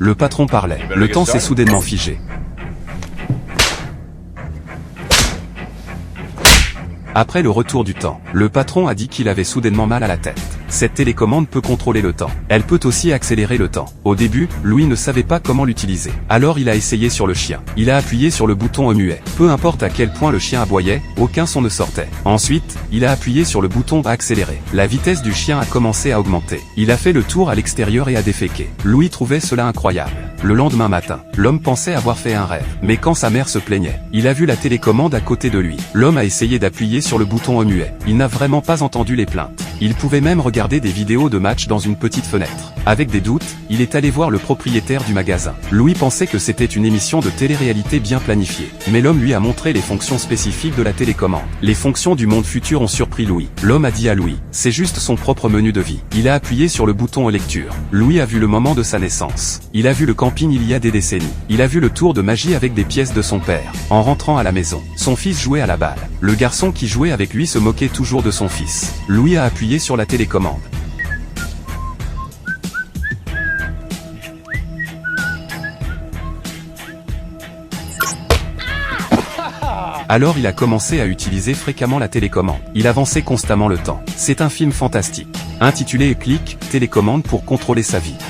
Le patron parlait. Le temps s'est soudainement figé. Après le retour du temps, le patron a dit qu'il avait soudainement mal à la tête. Cette télécommande peut contrôler le temps. Elle peut aussi accélérer le temps. Au début, Louis ne savait pas comment l'utiliser. Alors il a essayé sur le chien. Il a appuyé sur le bouton au muet. Peu importe à quel point le chien aboyait, aucun son ne sortait. Ensuite, il a appuyé sur le bouton accélérer. La vitesse du chien a commencé à augmenter. Il a fait le tour à l'extérieur et a déféqué. Louis trouvait cela incroyable. Le lendemain matin, l'homme pensait avoir fait un rêve. Mais quand sa mère se plaignait, il a vu la télécommande à côté de lui. L'homme a essayé d'appuyer sur le bouton au muet. Il n'a vraiment pas entendu les plaintes. Il pouvait même regarder des vidéos de match dans une petite fenêtre. Avec des doutes, il est allé voir le propriétaire du magasin. Louis pensait que c'était une émission de télé-réalité bien planifiée. Mais l'homme lui a montré les fonctions spécifiques de la télécommande. Les fonctions du monde futur ont surpris Louis. L'homme a dit à Louis, c'est juste son propre menu de vie. Il a appuyé sur le bouton lecture. Louis a vu le moment de sa naissance. Il a vu le camping il y a des décennies. Il a vu le tour de magie avec des pièces de son père. En rentrant à la maison, son fils jouait à la balle. Le garçon qui jouait avec lui se moquait toujours de son fils. Louis a appuyé sur la télécommande. Alors il a commencé à utiliser fréquemment la télécommande. Il avançait constamment le temps. C'est un film fantastique. Intitulé Click, télécommande pour contrôler sa vie.